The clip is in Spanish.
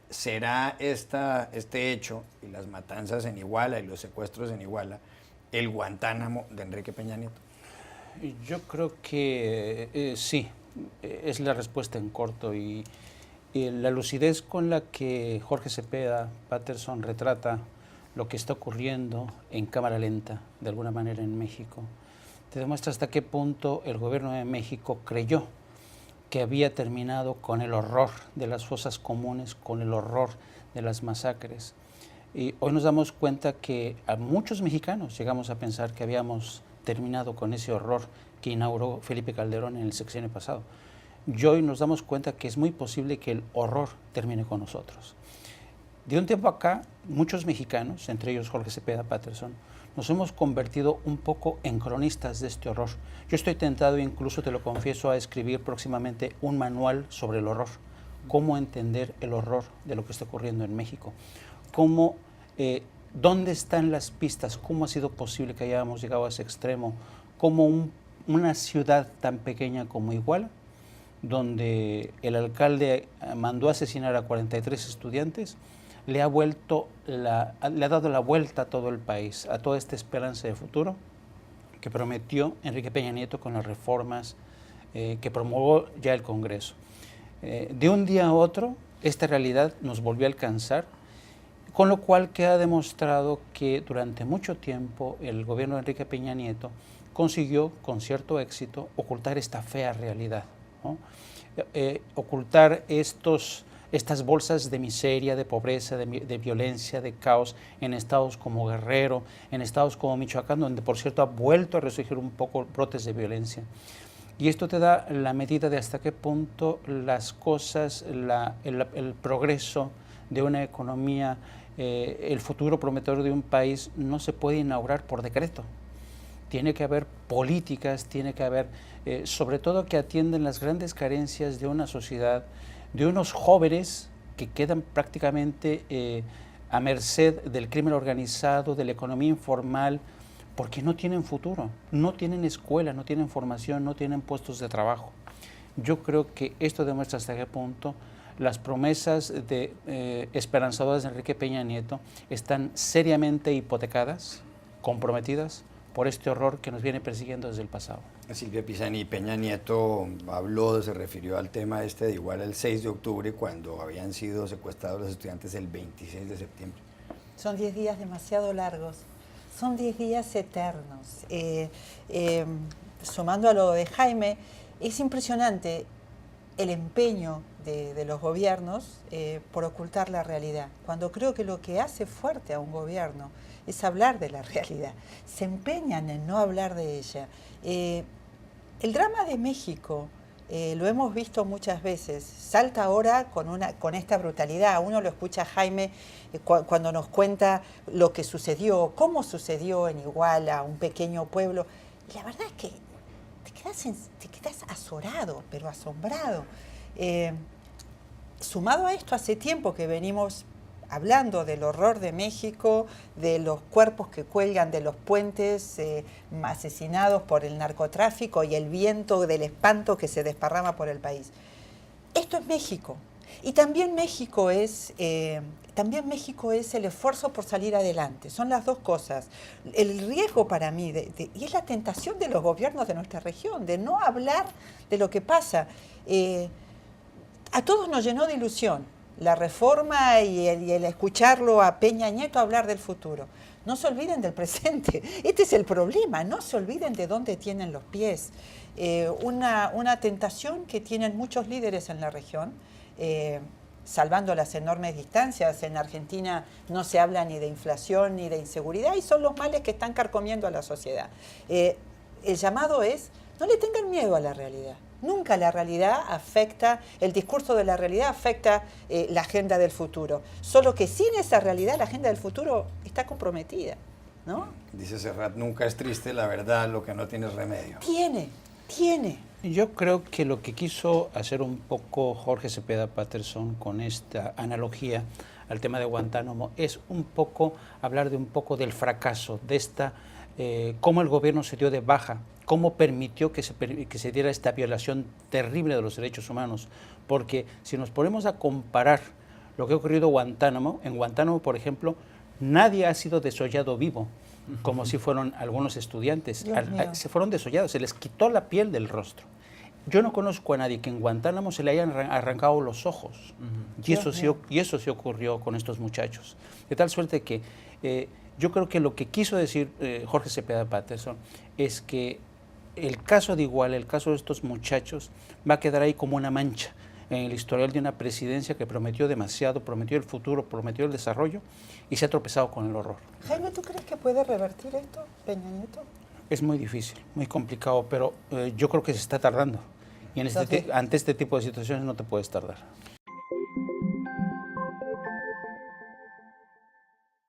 ¿Será este hecho y las matanzas en Iguala y los secuestros en Iguala el Guantánamo de Enrique Peña Nieto? Yo creo que sí, es la respuesta en corto y la lucidez con la que Jorge Cepeda Patterson retrata lo que está ocurriendo en cámara lenta, de alguna manera en México, te demuestra hasta qué punto el gobierno de México creyó que había terminado con el horror de las fosas comunes, con el horror de las masacres. Y hoy nos damos cuenta que a muchos mexicanos llegamos a pensar que habíamos terminado con ese horror que inauguró Felipe Calderón en el sexenio pasado. Y hoy nos damos cuenta que es muy posible que el horror termine con nosotros. De un tiempo acá, muchos mexicanos, entre ellos Jorge Cepeda Patterson, nos hemos convertido un poco en cronistas de este horror. Yo estoy tentado, incluso te lo confieso, a escribir próximamente un manual sobre el horror, cómo entender el horror de lo que está ocurriendo en México, cómo, dónde están las pistas, cómo ha sido posible que hayamos llegado a ese extremo, cómo una ciudad tan pequeña como Iguala, donde el alcalde mandó asesinar a 43 estudiantes, le ha dado la vuelta a todo el país, a toda esta esperanza de futuro que prometió Enrique Peña Nieto con las reformas que promulgó ya el Congreso. De un día a otro, esta realidad nos volvió a alcanzar, con lo cual queda demostrado que durante mucho tiempo el gobierno de Enrique Peña Nieto consiguió, con cierto éxito, ocultar esta fea realidad, ¿no? Ocultar estas bolsas de miseria, de pobreza, de violencia, de caos en estados como Guerrero, en estados como Michoacán, donde por cierto ha vuelto a resurgir un poco brotes de violencia. Y esto te da la medida de hasta qué punto las cosas, el progreso de una economía, el futuro prometedor de un país no se puede inaugurar por decreto. Tiene que haber políticas, tiene que haber, sobre todo que atienden las grandes carencias de una sociedad, de unos jóvenes que quedan prácticamente a merced del crimen organizado, de la economía informal, porque no tienen futuro, no tienen escuela, no tienen formación, no tienen puestos de trabajo. Yo creo que esto demuestra hasta qué punto las promesas esperanzadoras de Enrique Peña Nieto están seriamente hipotecadas, comprometidas por este horror que nos viene persiguiendo desde el pasado. Silvia Pisani, Peña Nieto se refirió al tema de Iguala el 6 de octubre, cuando habían sido secuestrados los estudiantes el 26 de septiembre. Son 10 días demasiado largos, son 10 días eternos. Sumando a lo de Jaime, es impresionante el empeño de los gobiernos por ocultar la realidad, cuando creo que lo que hace fuerte a un gobierno es hablar de la realidad. Se empeñan en no hablar de ella. El drama de México, lo hemos visto muchas veces, salta ahora con esta brutalidad. Uno lo escucha a Jaime cuando nos cuenta lo que sucedió, cómo sucedió en Iguala, un pequeño pueblo. Y la verdad es que te quedas azorado, pero asombrado. Sumado a esto, hace tiempo que venimos hablando del horror de México, de los cuerpos que cuelgan de los puentes asesinados por el narcotráfico y el viento del espanto que se desparrama por el país. Esto es México. Y también México es el esfuerzo por salir adelante. Son las dos cosas. El riesgo para mí, y es la tentación de los gobiernos de nuestra región, de no hablar de lo que pasa. A todos nos llenó de ilusión la reforma y el escucharlo a Peña Nieto hablar del futuro. No se olviden del presente. Este es el problema. No se olviden de dónde tienen los pies. Una tentación que tienen muchos líderes en la región, salvando las enormes distancias. En Argentina no se habla ni de inflación ni de inseguridad y son los males que están carcomiendo a la sociedad. El llamado es, no le tengan miedo a la realidad. Nunca la realidad afecta, el discurso de la realidad afecta la agenda del futuro. Solo que sin esa realidad la agenda del futuro está comprometida, ¿no? Dice Serrat, nunca es triste la verdad, lo que no tiene remedio. Tiene. Yo creo que lo que quiso hacer un poco Jorge Cepeda Patterson con esta analogía al tema de Guantánamo es un poco hablar de un poco del fracaso, de esta cómo el gobierno se dio de baja cómo permitió que se diera esta violación terrible de los derechos humanos. Porque si nos ponemos a comparar lo que ha ocurrido en Guantánamo, por ejemplo, nadie ha sido desollado vivo, como si fueron algunos estudiantes. Se fueron desollados, se les quitó la piel del rostro. Yo no conozco a nadie que en Guantánamo se le hayan arrancado los ojos. Y eso sí ocurrió con estos muchachos. De tal suerte que yo creo que lo que quiso decir Jorge Cepeda Patterson es que el caso de Iguala, el caso de estos muchachos, va a quedar ahí como una mancha en el historial de una presidencia que prometió demasiado, prometió el futuro, prometió el desarrollo y se ha tropezado con el horror. Jaime, ¿tú crees que puede revertir esto, Peña Nieto? Es muy difícil, muy complicado, pero yo creo que se está tardando. Y ante este tipo de situaciones no te puedes tardar.